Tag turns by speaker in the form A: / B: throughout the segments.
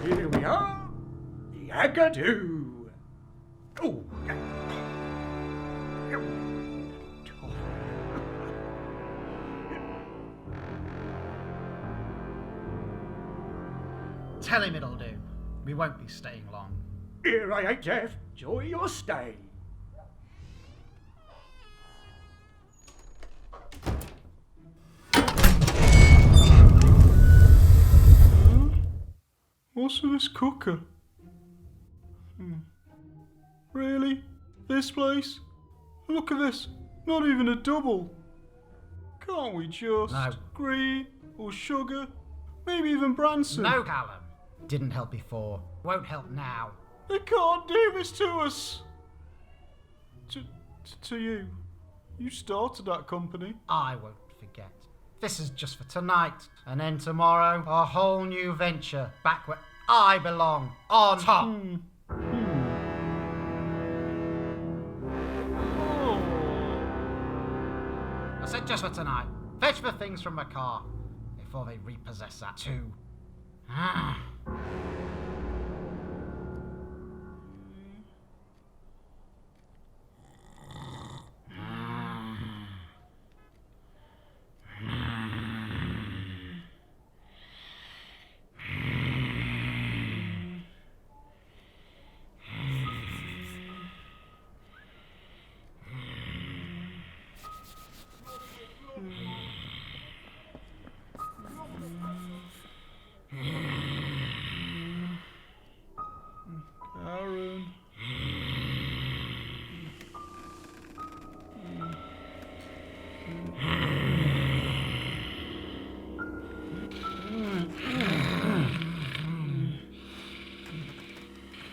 A: Here we are, Yagadoo. Oh,
B: Tell him it'll do. We won't be staying long.
A: here I ain't, Jeff. Enjoy your stay.
C: What's with this cooker? Really? This place? Look at this. Not even a double. Can't we just
B: No.
C: green or sugar? Maybe even Branson.
B: No, Callum. Didn't help before. Won't help now.
C: They can't do this to us. To you. You started that company.
B: I won't forget. This is just for tonight. And then tomorrow, a whole new venture. Back where I belong. On top. I said just for tonight. Fetch the things from my car. Before they repossess that too.
C: Aaron.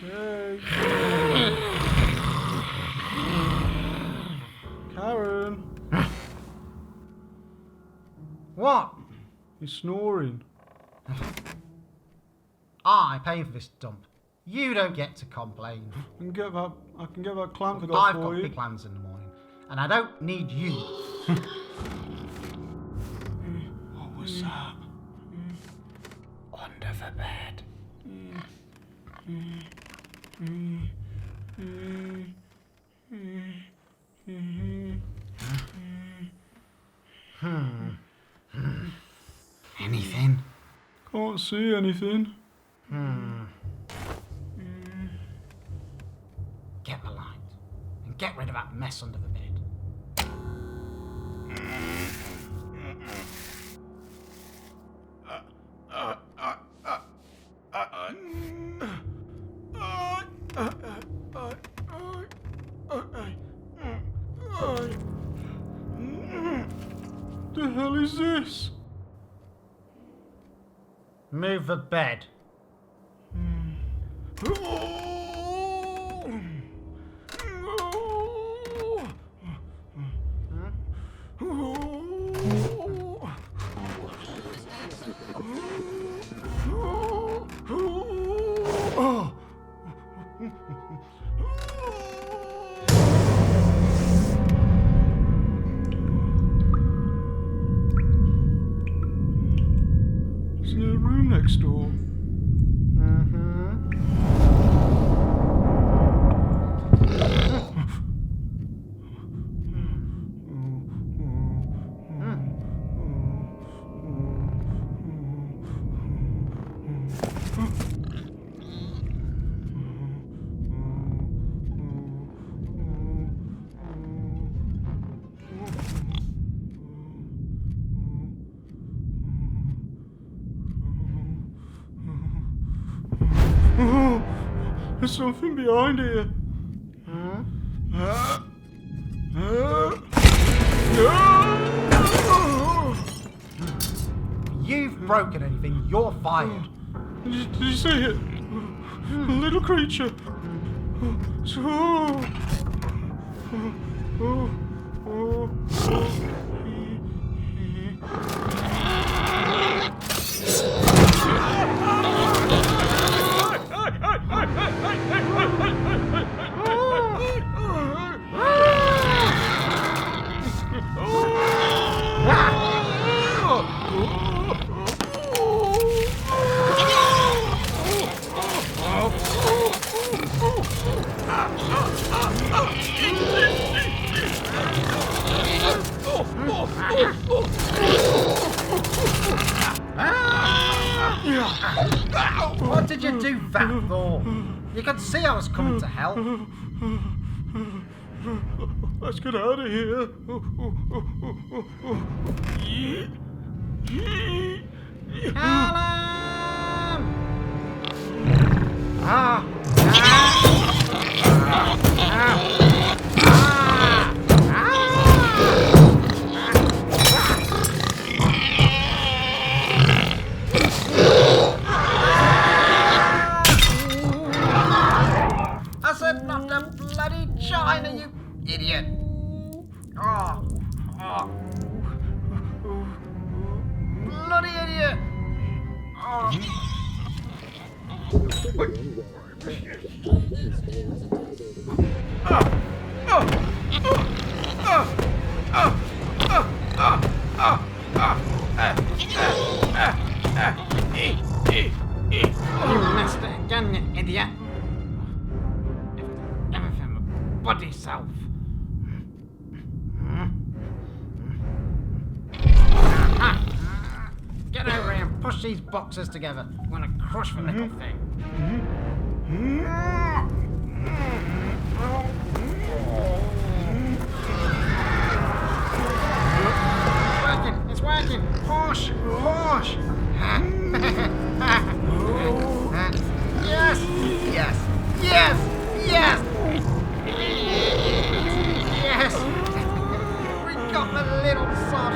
C: Hey. Karen.
B: What?
C: You're snoring.
B: I pay for this dump. You don't get to complain.
C: I can get that clamp I got
B: I've
C: for
B: got
C: you.
B: big plans in the morning, and I don't need you.
C: What was that?
B: Under the bed. Anything?
C: Can't see anything.
B: Get the light and get rid of that mess under the bed.
C: The hell is this?
B: Move the bed.
C: Isn't there a room next door? Oh, there's something behind here.
B: If you've broken anything, you're fired.
C: Did you see it? A little creature. Oh.
B: What did you do that for? You could see I was coming to help.
C: Let's get out of here.
B: Callum! I said not the bloody China, you idiot! Bloody idiot! You messed it again, you idiot! Everything but bloody self. Get over here and push these boxes together. I'm gonna crush the little thing. It's working! Push! Push! Yes! Yes! Yes! Yes! Yes! We got the little sod!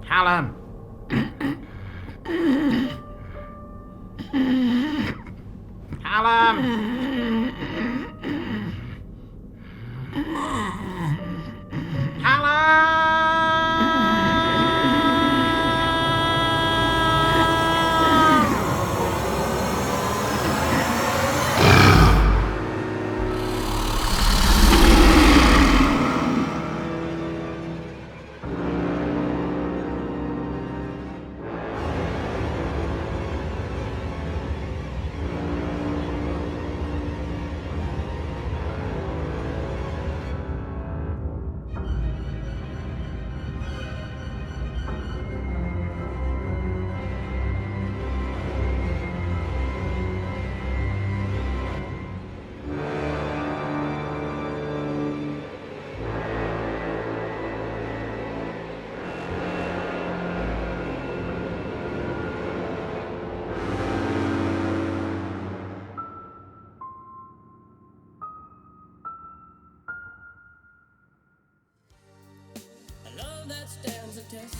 B: Callum! Callum!
D: That stands a test.